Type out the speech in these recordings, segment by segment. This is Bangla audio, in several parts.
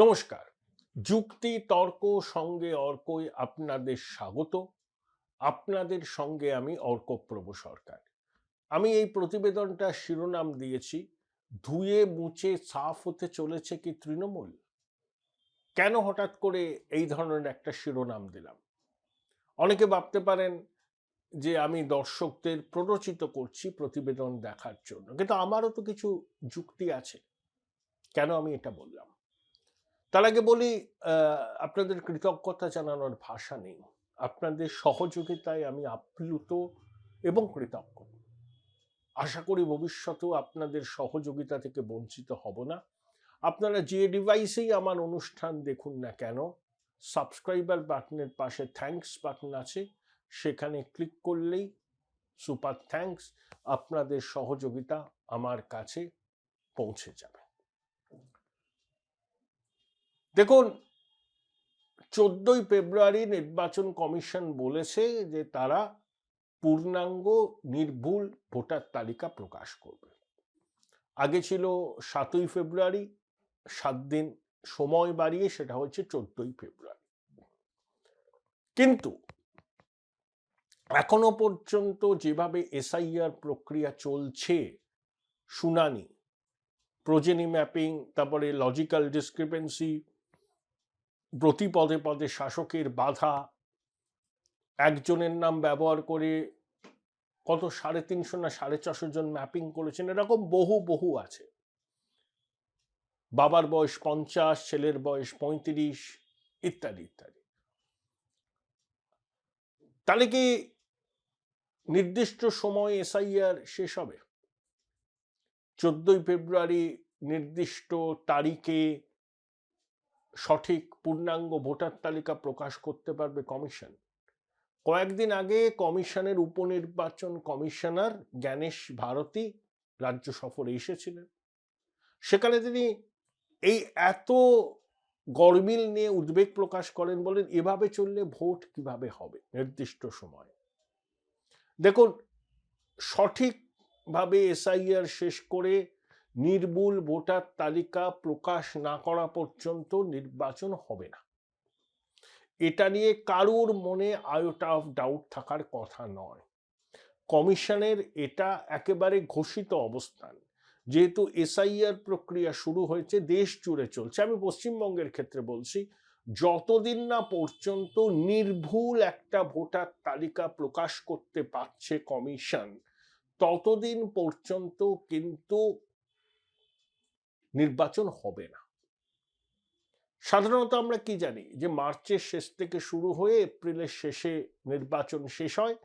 নমস্কার। যুক্তি তর্ক সঙ্গে অর্কই আপনাদের স্বাগত। আপনাদের সঙ্গে আমি অর্কপ্রভ সরকার। আমি এই প্রতিবেদনটা শিরোনাম দিয়েছি, ধুয়ে মুছে সাফ হতে চলেছে কি তৃণমূল? কেন হঠাৎ করে এই ধরনের একটা শিরোনাম দিলাম? অনেকে ভাবতে পারেন যে আমি দর্শকদের প্ররোচিত করছি প্রতিবেদন দেখার জন্য, কিন্তু আমারও তো কিছু যুক্তি আছে কেন আমি এটা বললাম। তার আগে বলি, আপনাদের কৃতজ্ঞতা জানানোর ভাষা নেই। আপনাদের সহযোগিতায় আমি আপ্লুত এবং কৃতজ্ঞ। আশা করি ভবিষ্যতেও আপনাদের সহযোগিতা থেকে বঞ্চিত হব না। আপনারা যে ডিভাইসেই আমার অনুষ্ঠান দেখুন না কেন, সাবস্ক্রাইবার বাটনের পাশে থ্যাঙ্কস বাটন আছে, সেখানে ক্লিক করলেই সুপার থ্যাঙ্কস, আপনাদের সহযোগিতা আমার কাছে পৌঁছে যাবে। দেখুন, 14ই ফেব্রুয়ারি নির্বাচন কমিশন বলেছে যে তারা পূর্ণাঙ্গ নির্ভুল ভোটার তালিকা প্রকাশ করবে। আগে ছিল 7ই ফেব্রুয়ারি, 7 দিন সময় বাড়িয়ে সেটা হচ্ছে 14ই ফেব্রুয়ারি। কিন্তু এখনো পর্যন্ত যেভাবে এসআইআর প্রক্রিয়া চলছে, শুনানি, প্রোজেনি ম্যাপিং, তারপরে লজিক্যাল ডিসক্রিপেন্সি, প্রতি পদে পদে শাসকের বাধা, একজনের নাম ব্যবহার করে কত 350 না 450 জন ম্যাপিং করেছেন, এরকম বহু বহু আছে। বাবার বয়স 50, ছেলের বয়স 35, ইত্যাদি ইত্যাদি। তাহলে কি নির্দিষ্ট সময় এসআইআর শেষ হবে? 14ই ফেব্রুয়ারি নির্দিষ্ট তারিখে সঠিক পূর্ণাঙ্গ ভোটার তালিকা প্রকাশ করতে পারবে কমিশন? কয়েকদিন আগে কমিশনের উপনির্বাচন কমিশনার জ্ঞানেশ ভারতী রাজ্য সফরে এসেছিলেন। সেখানে তিনি এই এত গরমিল নিয়ে উদ্বেগ প্রকাশ করেন, বলেন এভাবে চললে ভোট কিভাবে হবে নির্দিষ্ট সময়। দেখুন, সঠিকভাবে এসআইআর শেষ করে নির্ভুল ভোটার তালিকা প্রকাশ না করা পর্যন্ত নির্বাচন হবে না। এটা নিয়ে কারোর মনে আয়োটা অফ ডাউট থাকার কথা নয়। কমিশনের এটা একেবারে ঘোষিত অবস্থান। যেহেতু এসআইআর প্রক্রিয়া শুরু হয়েছে, দেশ জুড়ে চলছে, আমি পশ্চিমবঙ্গের ক্ষেত্রে বলছি, যতদিন না পর্যন্ত নির্ভুল একটা ভোটার তালিকা প্রকাশ করতে পারছে কমিশন, ততদিন পর্যন্ত কিন্তু নির্বাচন হবে না। সাধারণত আমরা কি জানি যে মার্চের শেষ থেকে শুরু হয়ে এপ্রিলের শেষে নির্বাচন শেষ হয়,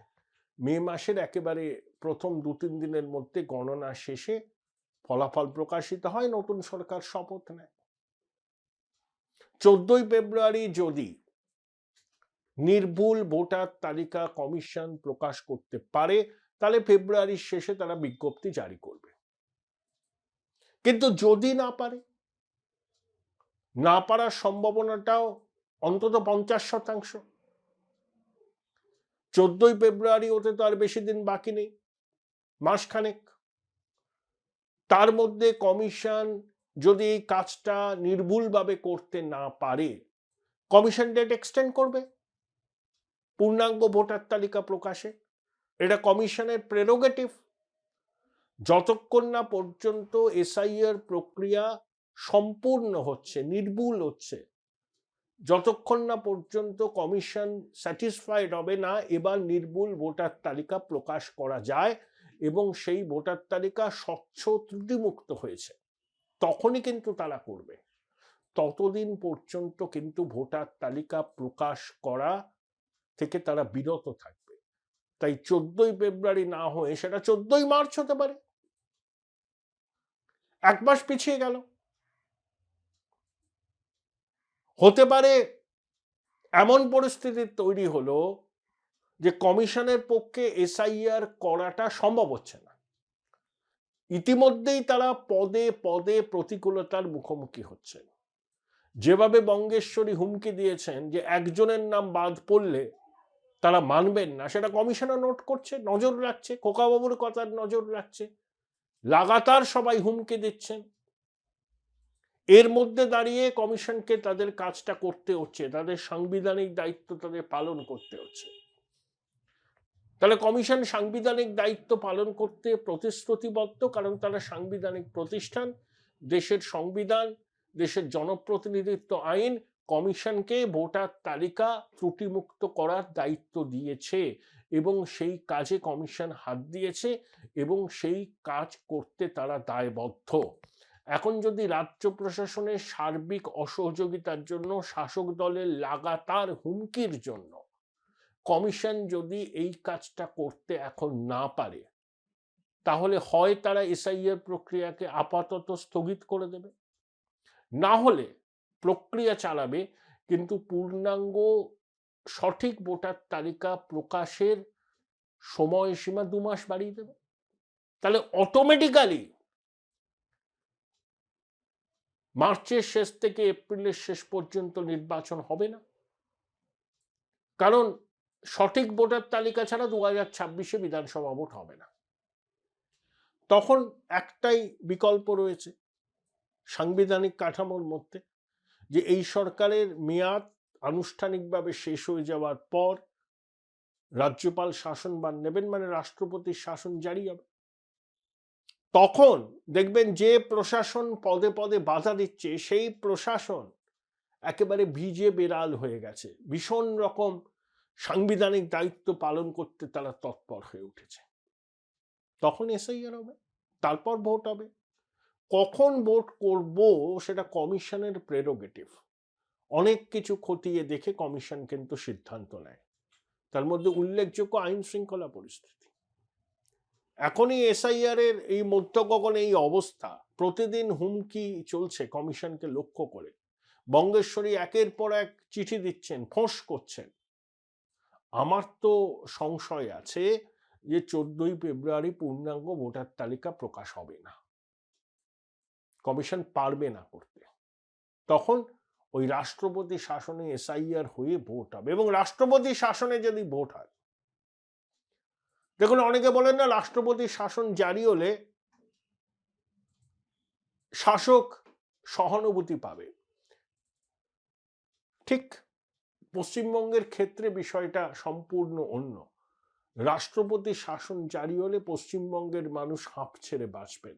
মে মাসের একেবারে প্রথম 2-3 দিনের মধ্যে গণনা শেষে ফলাফল প্রকাশিত হয়, নতুন সরকার শপথ নেয়। 14ই ফেব্রুয়ারি যদি নির্ভুল ভোটার তালিকা কমিশন প্রকাশ করতে পারে, তাহলে ফেব্রুয়ারির শেষে তারা বিজ্ঞপ্তি জারি করবে। কিন্তু যদি না পারে, না পারার সম্ভাবনাটাও অন্তত 50%। 14ই ফেব্রুয়ারি হতে তো আর বেশি দিন বাকি নেই, মাসখানেক। তার মধ্যে কমিশন যদি এই কাজটা নির্ভুলভাবে করতে না পারে, কমিশন ডেট এক্সটেন্ড করবে পূর্ণাঙ্গ ভোটার তালিকা প্রকাশে। এটা কমিশনের প্রেরোগেটিভ। যতক্ষণ না পর্যন্ত এসআইআর প্রক্রিয়া সম্পূর্ণ হচ্ছে, নির্ভুল হচ্ছে, যতক্ষণ না পর্যন্ত কমিশন স্যাটিসফাইড হবে না এবার নির্ভুল ভোটার তালিকা প্রকাশ করা যায় এবং সেই ভোটার তালিকা স্বচ্ছ ত্রুটিমুক্ত হয়েছে, তখনই কিন্তু তারা করবে। ততদিন পর্যন্ত কিন্তু ভোটার তালিকা প্রকাশ করা থেকে তারা বিরত থাকবে। তাই 14ই ফেব্রুয়ারি না হয়ে সেটা 14ই মার্চ হতে পারে, 1 মাস পিছিয়ে গেল। হতে পারে এমন পরিস্থিতি তৈরি হলো যে কমিশনের পক্ষে এসআইআর করাটা সম্ভব হচ্ছে না। ইতিমধ্যেই তারা পদে পদে প্রতিকূলতার মুখোমুখি হচ্ছে। যেভাবে বঙ্গেশ্বরী হুমকি দিয়েছেন যে একজনের নাম বাদ পড়লে তারা মানবেন না, সেটা কমিশনার নোট করছে, নজর রাখছে, খোকাবাবুর কথার নজর রাখছে, লাগাতার সবাই হুমকি দিচ্ছেন। এর মধ্যে দাঁড়িয়ে কমিশনকে তাদের কাজটা করতে হচ্ছে, তাদের সাংবিধানিক দায়িত্ব তাদের পালন করতে হচ্ছে। তাহলে কমিশন সাংবিধানিক দায়িত্ব পালন করতে প্রতিশ্রুতিবদ্ধ, কারণ তারা সাংবিধানিক প্রতিষ্ঠান। দেশের সংবিধান, দেশের জনপ্রতিনিধিত্ব আইন কমিশনকে ভোটার তালিকা ত্রুটিমুক্ত করার দায়িত্ব দিয়েছে এবং সেই কাজে কমিশন হাত দিয়েছে এবং সেই কাজ করতে তারা দায়বদ্ধ। এখন যদি রাজ্য প্রশাসনের সার্বিক অসহযোগিতার জন্য, শাসক দলের লাগাতার হুমকির জন্য কমিশন যদি এই কাজটা করতে এখন না পারে, তাহলে হয় তারা এসআইআর প্রক্রিয়াকে আপাতত স্থগিত করে দেবে, না হলে প্রক্রিয়া চালাবে কিন্তু পূর্ণাঙ্গ সঠিক ভোটার তালিকা প্রকাশের সময়সীমা 2 মাস বাড়িয়ে দেবে। তাহলে অটোমেটিক্যালি মার্চের শেষ থেকে এপ্রিলের শেষ পর্যন্ত নির্বাচন হবে না, কারণ সঠিক ভোটার তালিকা ছাড়া 2026-এ বিধানসভা ভোট হবে না। তখন একটাই বিকল্প রয়েছে সাংবিধানিক কাঠামোর মধ্যে, যে এই সরকারের মেয়াদ আনুষ্ঠানিকভাবে শেষ হয়ে যাওয়ার পর রাজ্যপাল শাসনভার নেবেন, মানে রাষ্ট্রপতির শাসন জারি হবে। তখন দেখবেন যে প্রশাসন পদে পদে বাধা দিচ্ছে, সেই প্রশাসন একেবারে ভিজে বেড়াল হয়ে গেছে, ভীষণ রকম সাংবিধানিক দায়িত্ব পালন করতে তারা তৎপর হয়ে উঠেছে। তখন এসআইআর হবে, তারপর ভোট হবে। কখন ভোট করব সেটা কমিশনের প্রেরোগেটিভ। অনেক কিছু খতিয়ে দেখে কমিশন কিন্তু সিদ্ধান্ত নেয়, তার মধ্যে উল্লেখযোগ্য আইন শৃঙ্খলা পরিস্থিতি। এখনই এসআইআর এর এই মধ্যগগনে এই অবস্থা, প্রতিদিন হুমকি চলছে কমিশনকে লক্ষ্য করে। বঙ্গেশ্বরী একের পর এক চিঠি দিচ্ছেন, ফোঁস করছেন। আমার তো সংশয় আছে যে 14ই ফেব্রুয়ারি পূর্ণাঙ্গ ভোটার তালিকা প্রকাশ হবে না, কমিশন পারবে না করতে। তখন ওই রাষ্ট্রপতি শাসনে এসআইআর হয়ে ভোট হবে, এবং রাষ্ট্রপতি শাসনে যদি ভোট হয়, দেখুন অনেকে বলেন না রাষ্ট্রপতি শাসন জারি হলে শাসক সহানুভূতি পাবে। ঠিক পশ্চিমবঙ্গের ক্ষেত্রে বিষয়টা সম্পূর্ণ অন্য। রাষ্ট্রপতি শাসন জারি হলে পশ্চিমবঙ্গের মানুষ হাঁপ ছেড়ে বাঁচবেন,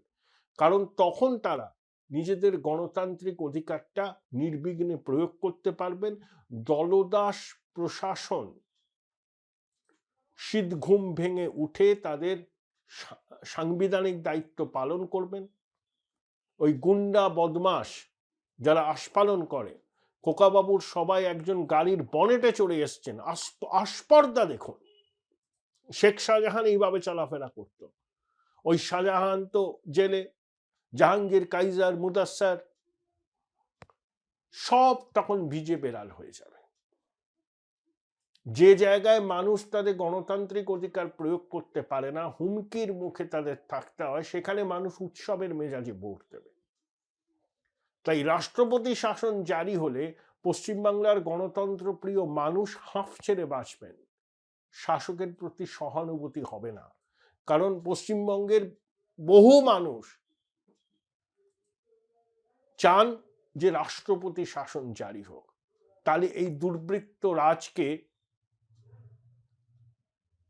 কারণ তখন তারা নিজেদের গণতান্ত্রিক অধিকারটা নির্বিঘ্নে প্রয়োগ করতে পারবেন। দলদাস প্রশাসন শীত ঘুম ভেঙে উঠে তাদের সাংবিধানিক দায়িত্ব পালন করবেন। ওই গুন্ডা বদমাস যারা আস্ফালন করে, খোকাবাবুর সবাই একজন গাড়ির বনেটে চড়ে এসছেন, আস্পর্ধা দেখুন। শেখ শাহজাহান এইভাবে চলাফেরা করত, ওই শাহজাহান তো জেলে, জাহাঙ্গীর, কাইজার, মুদাস্সার সব তখন ভিজে বেড়াল হয়ে যাবে। যে জায়গায় মানুষ তাদের গণতান্ত্রিক অধিকার প্রয়োগ করতে পারে না, হুমকির মুখে তাদের থাকতে হয়, সেখানে মানুষ উৎসবের মেজাজে ভোট দেবে। তাই রাষ্ট্রপতি শাসন জারি হলে পশ্চিমবাংলার গণতন্ত্র প্রিয় মানুষ হাঁফ ছেড়ে বাঁচবেন, শাসকের প্রতি সহানুভূতি হবে না। কারণ পশ্চিমবঙ্গের বহু মানুষ চান যে রাষ্ট্রপতি শাসন জারি হোক, তাহলে এই দুর্বৃত্ত রাজকে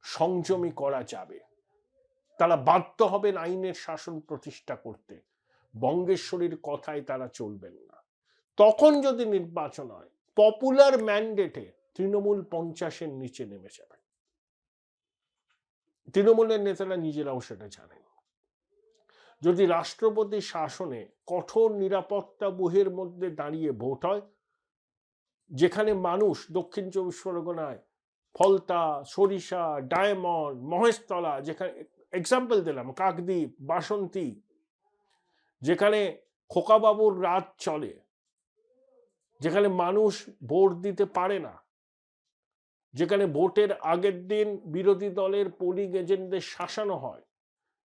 সংযমী করা যাবে। তারা বাধ্য হবেন আইনের শাসন প্রতিষ্ঠা করতে, বঙ্গেশ্বরীর কথায় তারা চলবেন না। তখন যদি নির্বাচন হয়, পপুলার ম্যান্ডেটে তৃণমূল 50-এর নিচে নেমে যাবে। তৃণমূলের নেতারা নিজেরাও সেটা জানেন। যদি রাষ্ট্রপতি শাসনে কঠোর নিরাপত্তা ব্যুহের মধ্যে দাঁড়িয়ে ভোট হয়, যেখানে মানুষ দক্ষিণ 24 পরগনায় ফলতা, সরিষা, ডায়মন্ড, মহেশতলা, যেখানে এক্সাম্পল দিলাম, কাকদ্বীপ, বাসন্তী, যেখানে খোকাবাবুর রাজ চলে, যেখানে মানুষ ভোট দিতে পারে না, যেখানে ভোটের আগের দিন বিরোধী দলের পোলিং এজেন্টদের শাসানো হয়,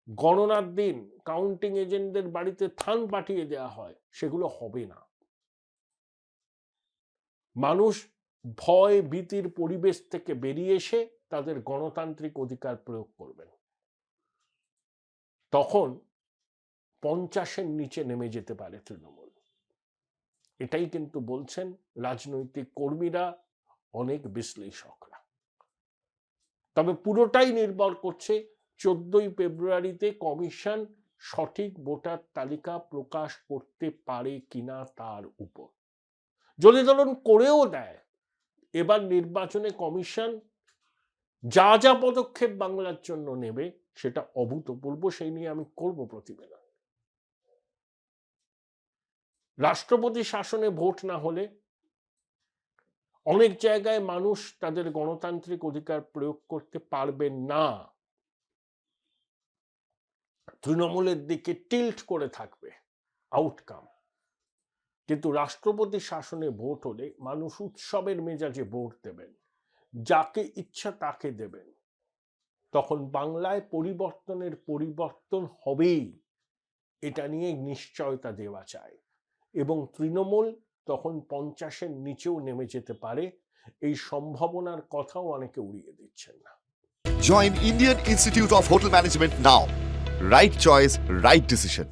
গণনার দিন কাউন্টিং এজেন্টদের বাড়িতে থান পাঠিয়ে দেওয়া হয়, সেগুলো হবে না। মানুষ ভয় ভীতির পরিবেশ থেকে বেরিয়ে এসে তাদের গণতান্ত্রিক অধিকার প্রয়োগ করবেন। তখন 50-এর নিচে নেমে যেতে পারে তৃণমূল। এটাই কিন্তু বলছেন রাজনৈতিক কর্মীরা, অনেক বিশ্লেষকরা। তবে পুরোটাই নির্ভর করছে 14ই ফেব্রুয়ারিতে কমিশন সঠিক ভোটার তালিকা প্রকাশ করতে পারে কিনা তার উপর। যদি ধরুন করেও দেয়, এবার নির্বাচনে কমিশন যা যা পদক্ষেপ বাংলার জন্য নেবে সেটা অভূতপূর্ব, সেই নিয়ে আমি করব প্রতিবেদন। রাষ্ট্রপতি শাসনে ভোট না হলে অনেক জায়গায় মানুষ তাদের গণতান্ত্রিক অধিকার প্রয়োগ করতে পারবেন না, তৃণমূলের দিকে টিল্ট করে থাকবে আউটকাম। কিন্তু রাষ্ট্রপতি শাসনে ভোট হলে মানুষ উৎসবের মেজাজে ভোট দেবেন, যাকে ইচ্ছা তাকে দেবেন। তখন বাংলায় পরিবর্তন হবেই, এটা নিয়ে নিশ্চয়তা দেওয়া চায়। এবং তৃণমূল তখন 50-এর নিচেও নেমে যেতে পারে, এই সম্ভাবনার কথাও অনেকে উড়িয়ে দিচ্ছেন না। Join Indian Institute of Hotel Management now. Right choice, right decision.